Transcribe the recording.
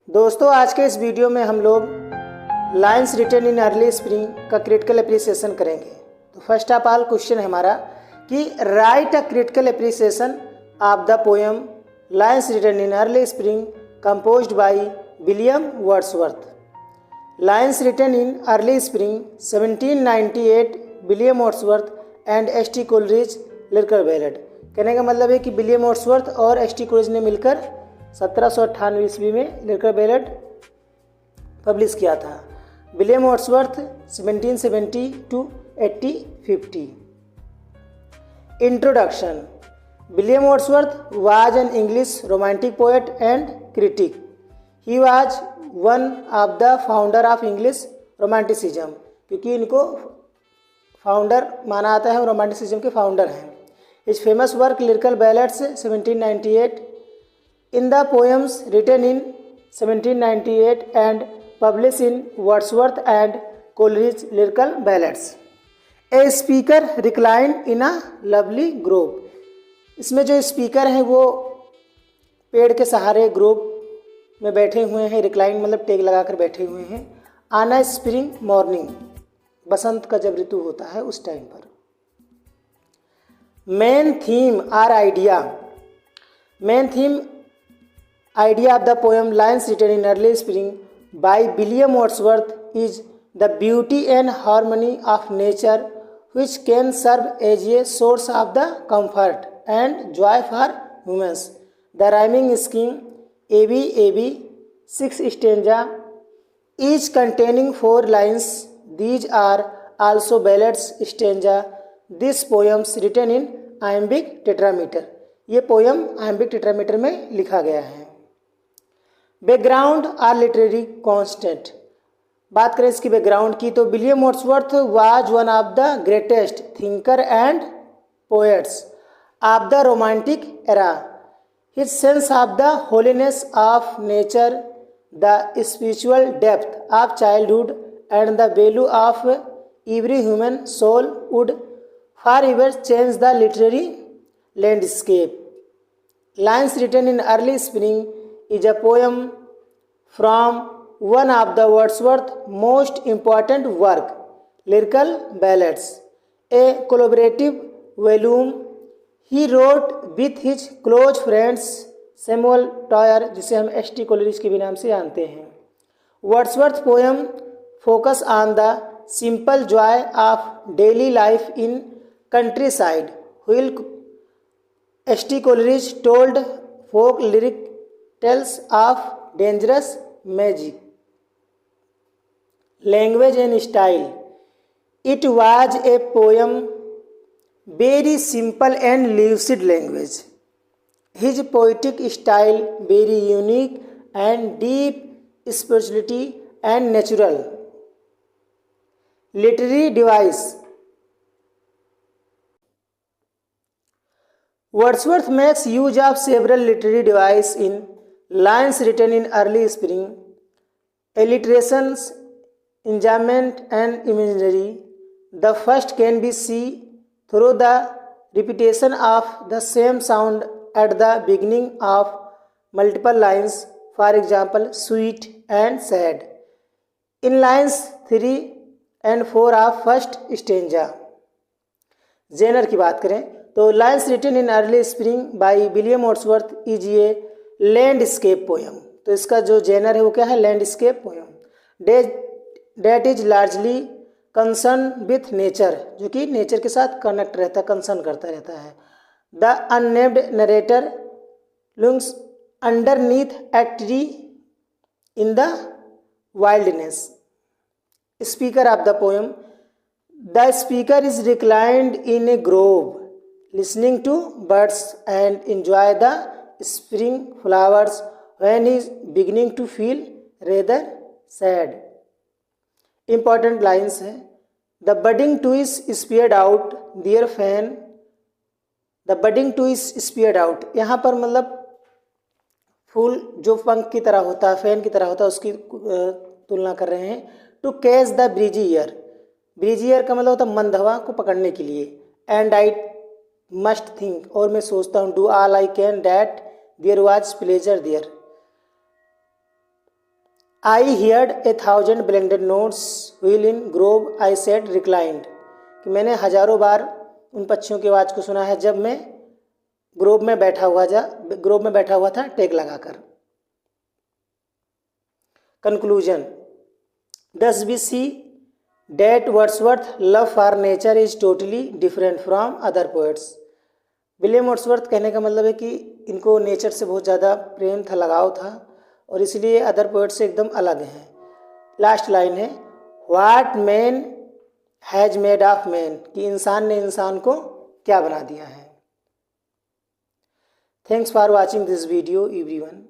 दोस्तों, आज के इस वीडियो में हम लोग lines written in early spring का क्रिटिकल एप्रिसिएशन करेंगे। तो फर्स्ट ऑफ ऑल क्वेश्चन है हमारा कि write a critical appreciation of the poem lines written in early spring composed by William Wordsworth. Lines written in early spring 1798 William Wordsworth and S T. Coleridge lyrical ballad. कहने का मतलब है कि William Wordsworth और S T. Coleridge ने मिलकर 1798 ईस्वी में लिरिकल बैलेड पब्लिश किया था। William Wordsworth 1770 to 1850। Introduction. William Wordsworth was an English romantic poet and critic. He was one of the founder of English romanticism, क्योंकि इनको फाउंडर माना जाता है, रोमांटिसिज्म के फाउंडर हैं। इस famous work lyrical ballads 1798 in the poems written in 1798 and published in Wordsworth and Coleridge lyrical ballads। A speaker reclined in a lovely grove। इसमें जो स्पीकर हैं वो पेड़ के सहारे ग्रोव में बैठे हुए हैं। रिक्लाइन मतलब टेक लगाकर बैठे हुए हैं। ऑन अ स्प्रिंग मॉर्निंग, बसंत का जब ऋतु होता है उस टाइम पर। मेन थीम और idea. Main theme idea of the poem lines written in early spring by William Wordsworth is the beauty and harmony of nature, which can serve as a source of the comfort and joy for humans। The rhyming scheme ABAB 6 stanza, each containing 4 lines। These are also ballads stanza। This poems written in iambic tetrameter। ये poem iambic tetrameter में लिखा गया है। Background और literary constant. बात करें इसकी background की तो William Wordsworth was one of the greatest thinker and poets of the romantic era. His sense of the holiness of nature, the spiritual depth of childhood and the value of every human soul would forever change the literary landscape. Lines written in early spring is a poem from one of the Wordsworth's most important work, Lyrical Ballads, a collaborative volume he wrote with his close friends Samuel Toyer, जिसे हम ST. Coleridge के भी नाम से जानते हैं। Wordsworth poem focus on the simple joy of daily life in countryside, while ST. Coleridge told folk lyric tales of dangerous magic। Language and style। It was a poem very simple and lucid language। His poetic style very unique and deep spirituality and natural। Literary device। Wordsworth makes use of several literary devices in lines written in early spring: alliterations, enjambment and imagery। The first can be seen through the repetition of the same sound at the beginning of multiple lines, for example sweet and sad, in lines 3 and 4 of first stanza। Genre की बात करें तो lines written in early spring by William Wordsworth is a landscape poem. तो इसका जो genre है वो क्या है? Landscape poem. That is largely concern with nature, जो कि नेचर के साथ कनेक्ट रहता है, कंसर्न करता रहता है। The unnamed narrator lounges underneath a tree in the wildness. Speaker of the poem. The speaker is reclined in a grove listening to birds and enjoy the spring flowers when he is beginning to feel rather sad। Important lines है। The budding trees speared out their fan। The budding trees speared out, यहाँ पर मतलब फूल जो पंख की तरह होता है, फैन की तरह होता है, उसकी तुलना कर रहे हैं। To catch the breezy air. Breezy air का मतलब होता है मंद हवा को पकड़ने के लिए। एंड आई मस्ट थिंक, और मैं सोचता हूँ, do all I can that there was pleasure there. I heard 1,000 blended notes while in grove I sat reclined, कि मैंने हजारों बार उन पक्षियों की आवाज़ को सुना है जब मैं ग्रोव में बैठा हुआ था टेक लगाकर। Conclusion, thus we see that Wordsworth's love for nature is totally different from other poets। William Wordsworth कहने का मतलब है कि इनको नेचर से बहुत ज़्यादा प्रेम था, लगाव था, और इसलिए अदर पोएट से एकदम अलग हैं। लास्ट लाइन है, what man has made of man, कि इंसान ने इंसान को क्या बना दिया है। Thanks for watching this video everyone.